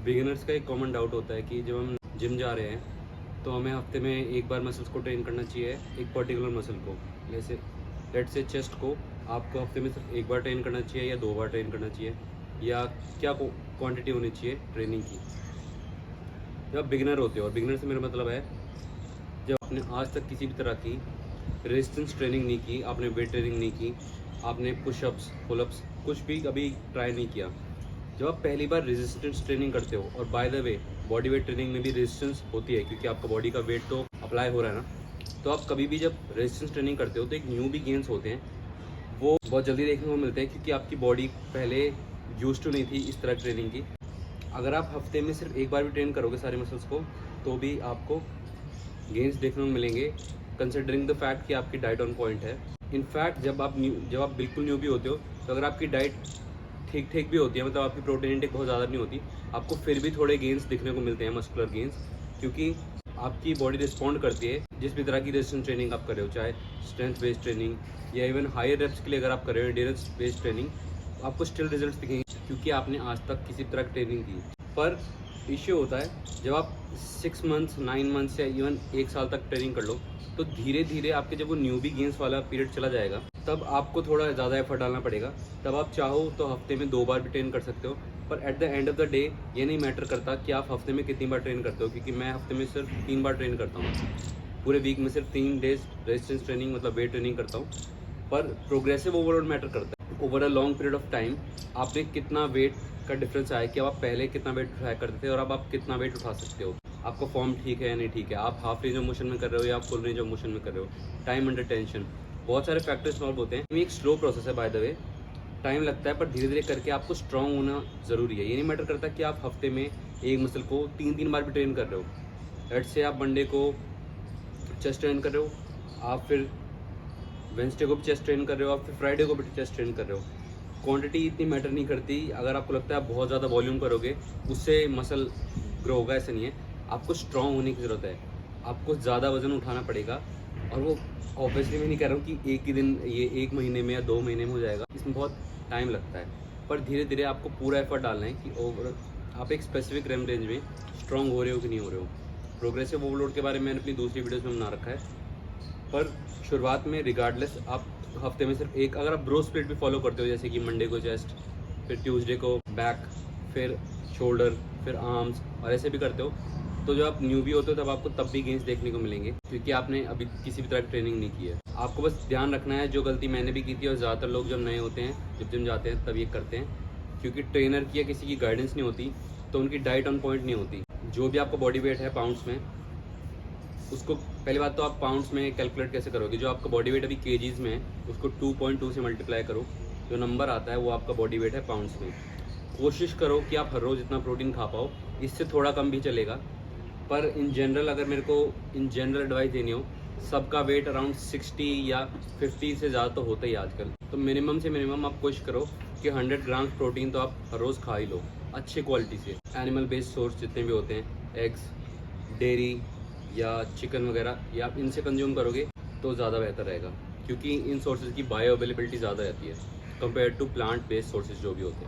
Beginners का एक common doubt होता है कि जब हम जिम जा रहे हैं तो हमें हफ्ते में एक बार मसल्स को ट्रेन करना चाहिए, एक पर्टिकुलर मसल को। जैसे लेट्स से चेस्ट को आपको हफ्ते में सिर्फ एक बार ट्रेन करना चाहिए या 2 बार ट्रेन करना चाहिए, या क्या क्वांटिटी होनी चाहिए ट्रेनिंग की। जब आप बिगिनर होते हो, और बिगिनर से मेरा मतलब है जब आपने आज तक किसी भी तरह की रेजिस्टेंस ट्रेनिंग नहीं की, आपने वेट ट्रेनिंग नहीं की, आपने पुशअप्स पुलअप्स कुछ भी कभी ट्राई नहीं किया। जब आप पहली बार रेजिस्टेंस ट्रेनिंग करते हो, और by the way body weight training में भी रेजिस्टेंस होती है क्योंकि आपका बॉडी का वेट तो अप्लाई हो रहा है ना, तो आप कभी भी जब रेजिस्टेंस ट्रेनिंग करते हो तो एक न्यू भी गेंस होते हैं, वो बहुत जल्दी देखने को मिलते हैं क्योंकि आपकी बॉडी पहले यूज्ड टू नहीं थी इस तरह ट्रेनिंग की। अगर आप हफ्ते में सिर्फ एक बार भी ट्रेन करोगे सारे मसल्स को तो भी आपको गेंस देखने को मिलेंगे, कंसिडरिंग द फैक्ट कि आपकी डाइट ऑन पॉइंट है। इनफैक्ट जब आप बिल्कुल न्यू भी होते हो तो अगर आपकी डाइट ठीक ठीक भी होती है, मतलब आपकी प्रोटीन इंटेक बहुत ज़्यादा नहीं होती, आपको फिर भी थोड़े गेंस दिखने को मिलते हैं, मस्कुलर गेंस, क्योंकि आपकी बॉडी रिस्पॉन्ड करती है जिस भी तरह की रेजिस्टेंस ट्रेनिंग आप कर रहे हो, चाहे स्ट्रेंथ बेस्ड ट्रेनिंग या इवन हायर रेप्स के लिए अगर आप कर रहे हो एंड्योरेंस बेस्ड ट्रेनिंग, आपको स्टिल रिजल्ट्स दिखेंगे क्योंकि आपने आज तक किसी तरह की ट्रेनिंग की। पर इश्यू होता है जब आप 6 मंथ्स 9 मंथ्स या इवन 1 साल तक ट्रेनिंग कर लो तो धीरे धीरे आपके जब वो न्यूबी गेंस वाला पीरियड चला जाएगा तब आपको थोड़ा ज़्यादा एफर्ट डालना पड़ेगा। तब आप चाहो तो हफ्ते में 2 बार भी ट्रेन कर सकते हो, पर at the end of the day ये नहीं मैटर करता कि आप हफ्ते में कितनी बार ट्रेन करते हो, क्योंकि मैं हफ्ते में सिर्फ 3 बार ट्रेन करता हूँ। पूरे वीक में सिर्फ 3 डेज रेजिस्टेंस ट्रेनिंग मतलब वेट ट्रेनिंग करता हूँ, पर प्रोग्रेसिव ओवरलोड मैटर करता है। Over a long period of time आपने कितना वेट का डिफरेंस आया कि आप पहले कितना वेट उठाया करते थे और अब आप कितना वेट उठा सकते हो, आपका फॉर्म ठीक है या नहीं ठीक है, आप हाफ रेंज ऑफ मोशन में कर रहे हो या आप फुल रेंज ऑफ मोशन में कर रहे हो, टाइम अंडर टेंशन, बहुत सारे फैक्टर्स इन्वॉल्व होते हैं। ये एक स्लो प्रोसेस है बाय द वे, टाइम लगता है, पर धीरे धीरे करके आपको स्ट्रॉन्ग होना ज़रूरी है। ये नहीं मैटर करता कि आप हफ्ते में एक मसल को 3 बार भी ट्रेन कर रहे हो। लेट्स से आप मंडे को चेस्ट ट्रेन कर रहे हो, आप फिर वेंसडे को भी चेस्ट ट्रेन कर रहे हो, आप फिर फ्राइडे को भी चेस्ट ट्रेन कर रहे हो। क्वांटिटी इतनी मैटर नहीं करती। अगर आपको लगता है आप बहुत ज़्यादा वॉल्यूम करोगे उससे मसल ग्रो होगा, ऐसा नहीं है। आपको स्ट्रॉन्ग होने की ज़रूरत है, आपको ज़्यादा वजन उठाना पड़ेगा, और वो ऑब्वियसली मैं नहीं कह रहा हूँ कि एक ही दिन, ये 1 महीने में या 2 महीने में हो जाएगा, इसमें बहुत टाइम लगता है। पर धीरे धीरे आपको पूरा एफर्ट डालना है कि ओवर आप एक स्पेसिफिक रेम रेंज में स्ट्रॉन्ग हो रहे हो कि नहीं हो रहे हो। प्रोग्रेसिव ओवरलोड के बारे में मैंने अपनी दूसरी वीडियोज़ में बना रखा है, पर शुरुआत में रिगार्डलेस आप हफ्ते में सिर्फ एक, अगर आप ब्रो स्प्लिट भी फॉलो करते हो, जैसे कि मंडे को चेस्ट, फिर ट्यूसडे को बैक, फिर शोल्डर, फिर आर्म्स, और ऐसे भी करते हो, तो जब आप न्यू भी होते हो तब आपको तब भी गेंस देखने को मिलेंगे क्योंकि आपने अभी किसी भी तरह की ट्रेनिंग नहीं की है। आपको बस ध्यान रखना है, जो गलती मैंने भी की थी और ज़्यादातर लोग जब नए होते हैं, जब जिम जाते हैं तब ये करते हैं, क्योंकि ट्रेनर की या किसी की गाइडेंस नहीं होती तो उनकी डाइट ऑन पॉइंट नहीं होती। जो भी आपका बॉडी वेट है पाउंड्स में, उसको पहली बात तो आप पाउंड्स में कैलकुलेट कैसे करोगे। जो आपका बॉडी वेट अभी केजीज़ में है उसको 2.2 से मल्टीप्लाई करो, जो नंबर आता है वो आपका बॉडी वेट है पाउंड्स में। कोशिश करो कि आप हर रोज़ इतना प्रोटीन खा पाओ, इससे थोड़ा कम भी चलेगा, पर इन जनरल अगर मेरे को इन जनरल एडवाइस देनी हो, सबका वेट अराउंड 60 या 50 से ज़्यादा तो होता ही आजकल, तो मिनिमम से मिनिमम आप कोशिश करो कि 100 ग्राम प्रोटीन तो आप हर रोज़ खा ही लो, अच्छी क्वालिटी से। एनिमल बेस्ड सोर्स जितने भी होते हैं, एग्स, डेयरी या चिकन वगैरह, या आप इनसे कंज्यूम करोगे तो ज़्यादा बेहतर रहेगा, क्योंकि इन सोर्सेज की बायो अवेलेबिलिटी ज़्यादा रहती है compare to plant based sources जो भी होते हैं।